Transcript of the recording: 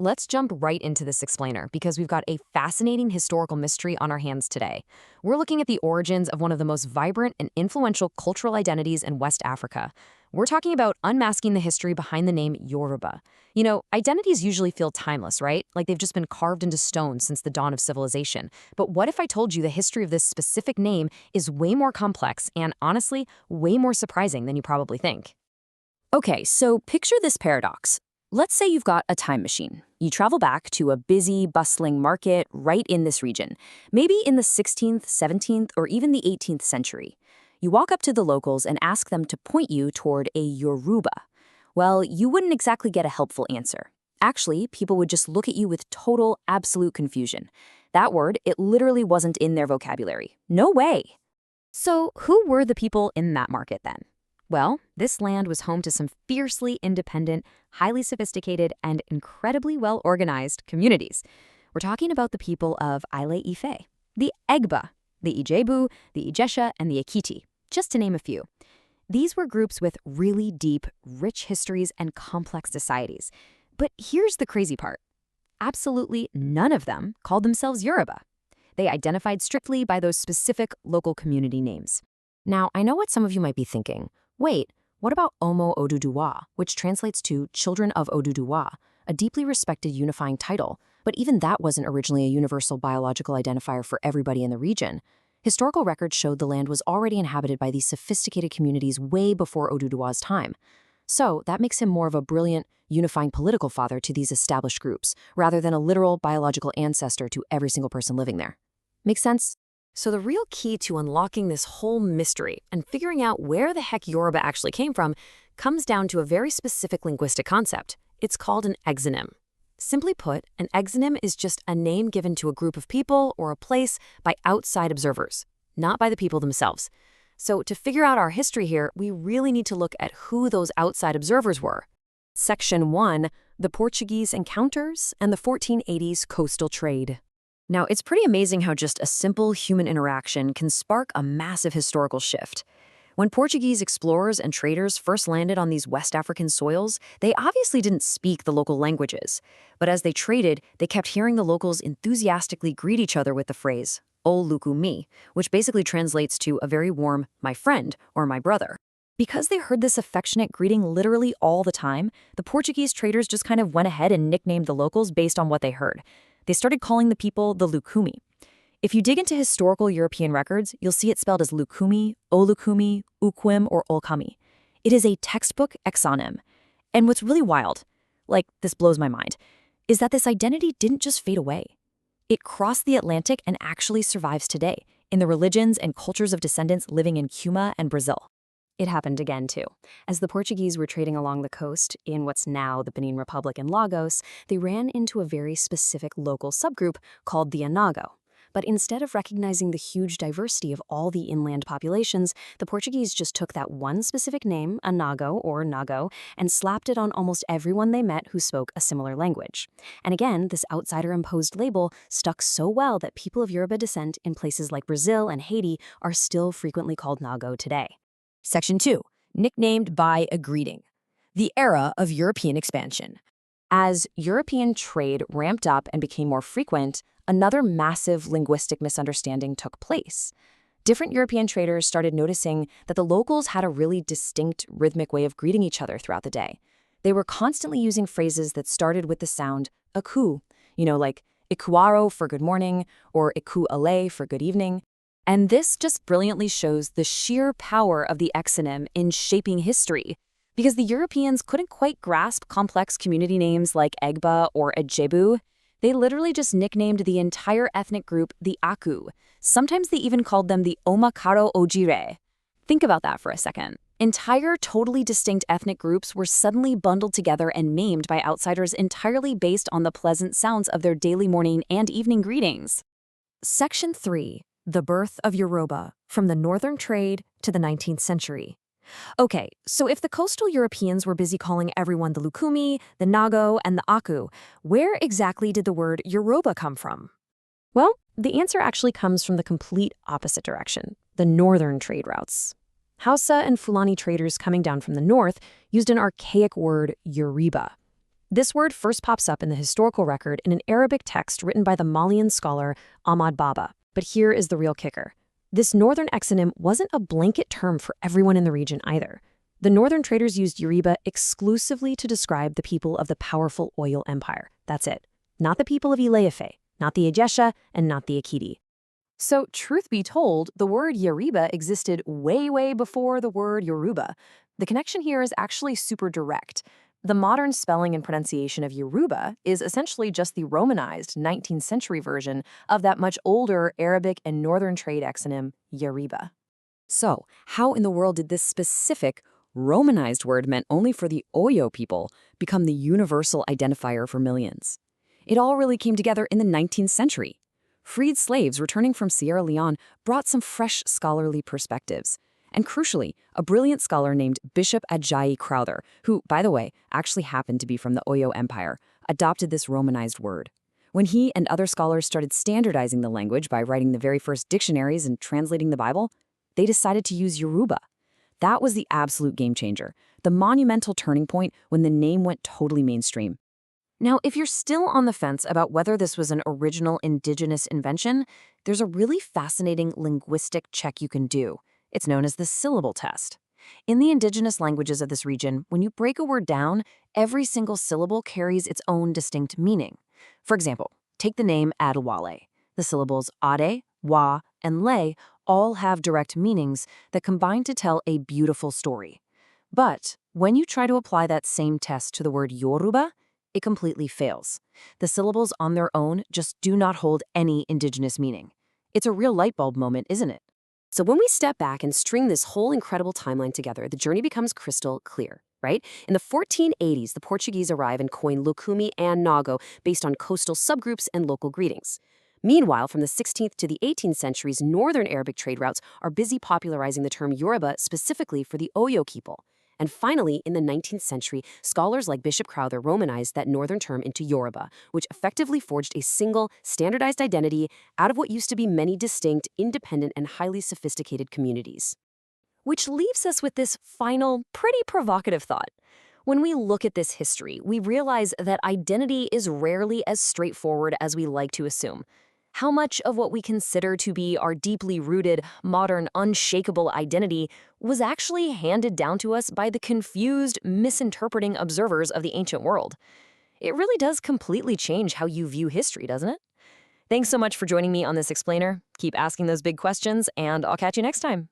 Let's jump right into this explainer because we've got a fascinating historical mystery on our hands today. We're looking at the origins of one of the most vibrant and influential cultural identities in West Africa. We're talking about unmasking the history behind the name Yoruba. You know, identities usually feel timeless, right? Like they've just been carved into stone since the dawn of civilization. But what if I told you the history of this specific name is way more complex and, honestly, way more surprising than you probably think? Okay, so picture this paradox. Let's say you've got a time machine. You travel back to a busy, bustling market right in this region, maybe in the 16th, 17th, or even the 18th century. You walk up to the locals and ask them to point you toward a Yoruba. Well, you wouldn't exactly get a helpful answer. Actually, people would just look at you with total, absolute confusion. That word, it literally wasn't in their vocabulary. No way! So, who were the people in that market then? Well, this land was home to some fiercely independent, highly sophisticated, and incredibly well-organized communities. We're talking about the people of Ile-Ife, the Egba, the Ijebu, the Ijesha, and the Èkìtì, just to name a few. These were groups with really deep, rich histories and complex societies. But here's the crazy part. Absolutely none of them called themselves Yoruba. They identified strictly by those specific local community names. Now, I know what some of you might be thinking. Wait, what about Omo Oduduwa, which translates to Children of Oduduwa, a deeply respected unifying title, but even that wasn't originally a universal biological identifier for everybody in the region. Historical records showed the land was already inhabited by these sophisticated communities way before Oduduwa's time. So that makes him more of a brilliant, unifying political father to these established groups, rather than a literal biological ancestor to every single person living there. Make sense? So the real key to unlocking this whole mystery and figuring out where the heck Yoruba actually came from comes down to a very specific linguistic concept. It's called an exonym. Simply put, an exonym is just a name given to a group of people or a place by outside observers, not by the people themselves. So to figure out our history here, we really need to look at who those outside observers were. Section 1, the Portuguese encounters and the 1480s coastal trade. Now, it's pretty amazing how just a simple human interaction can spark a massive historical shift. When Portuguese explorers and traders first landed on these West African soils, they obviously didn't speak the local languages. But as they traded, they kept hearing the locals enthusiastically greet each other with the phrase, "O Lucumi," which basically translates to a very warm, "my friend" or "my brother." Because they heard this affectionate greeting literally all the time, the Portuguese traders just kind of went ahead and nicknamed the locals based on what they heard. They started calling the people the Lucumi. If you dig into historical European records, you'll see it spelled as Lucumi, Olukumi, Ukwim, or Olkami. It is a textbook exonym. And what's really wild, like this blows my mind, is that this identity didn't just fade away. It crossed the Atlantic and actually survives today in the religions and cultures of descendants living in Cuba and Brazil. It happened again, too. As the Portuguese were trading along the coast in what's now the Benin Republic and Lagos, they ran into a very specific local subgroup called the Nago. But instead of recognizing the huge diversity of all the inland populations, the Portuguese just took that one specific name, Nago or Nago, and slapped it on almost everyone they met who spoke a similar language. And again, this outsider-imposed label stuck so well that people of Yoruba descent in places like Brazil and Haiti are still frequently called Nago today. Section 2, nicknamed by a greeting. The era of European expansion. As European trade ramped up and became more frequent, another massive linguistic misunderstanding took place. Different European traders started noticing that the locals had a really distinct rhythmic way of greeting each other throughout the day. They were constantly using phrases that started with the sound aku, like ikuaro for good morning or iku ale for good evening. And this just brilliantly shows the sheer power of the exonym in shaping history. Because the Europeans couldn't quite grasp complex community names like Egba or Ijebu, they literally just nicknamed the entire ethnic group the Aku. Sometimes they even called them the Omakaro Ojire. Think about that for a second. Entire, totally distinct ethnic groups were suddenly bundled together and maimed by outsiders entirely based on the pleasant sounds of their daily morning and evening greetings. Section 3. The birth of Yoruba, from the northern trade to the 19th century. Okay, so if the coastal Europeans were busy calling everyone the Lucumi, the Nago, and the Aku, where exactly did the word Yoruba come from? Well, the answer actually comes from the complete opposite direction, the northern trade routes. Hausa and Fulani traders coming down from the north used an archaic word, Yariba. This word first pops up in the historical record in an Arabic text written by the Malian scholar Ahmad Baba. But here is the real kicker. This northern exonym wasn't a blanket term for everyone in the region either. The northern traders used Yariba exclusively to describe the people of the powerful oil empire. That's it. Not the people of Ile-Ife, not the Ejesha, and not the Èkìtì. So, truth be told, the word Yariba existed way before the word Yoruba. The connection here is actually super direct. The modern spelling and pronunciation of Yoruba is essentially just the Romanized 19th century version of that much older Arabic and northern trade exonym, Yariba. So, how in the world did this specific Romanized word meant only for the Oyo people become the universal identifier for millions? It all really came together in the 19th century. Freed slaves returning from Sierra Leone brought some fresh scholarly perspectives. And crucially, a brilliant scholar named Bishop Ajayi Crowther, who, by the way, actually happened to be from the Oyo Empire, adopted this Romanized word. When he and other scholars started standardizing the language by writing the very first dictionaries and translating the Bible, they decided to use Yoruba. That was the absolute game changer, the monumental turning point when the name went totally mainstream. Now, if you're still on the fence about whether this was an original indigenous invention, there's a really fascinating linguistic check you can do. It's known as the syllable test. In the indigenous languages of this region, when you break a word down, every single syllable carries its own distinct meaning. For example, take the name Adewale. The syllables ade, wa, and le all have direct meanings that combine to tell a beautiful story. But when you try to apply that same test to the word Yoruba, it completely fails. The syllables on their own just do not hold any indigenous meaning. It's a real light bulb moment, isn't it? So when we step back and string this whole incredible timeline together, the journey becomes crystal clear, right? In the 1480s, the Portuguese arrive and coin Lucumi and Nago based on coastal subgroups and local greetings. Meanwhile, from the 16th to the 18th centuries, northern Arabic trade routes are busy popularizing the term Yoruba specifically for the Oyo people. And finally, in the 19th century, scholars like Bishop Crowther romanized that northern term into Yoruba, which effectively forged a single, standardized identity out of what used to be many distinct, independent, and highly sophisticated communities. Which leaves us with this final, pretty provocative thought. When we look at this history, we realize that identity is rarely as straightforward as we like to assume. How much of what we consider to be our deeply rooted, modern, unshakable identity was actually handed down to us by the confused, misinterpreting observers of the ancient world? It really does completely change how you view history, doesn't it? Thanks so much for joining me on this explainer. Keep asking those big questions, and I'll catch you next time.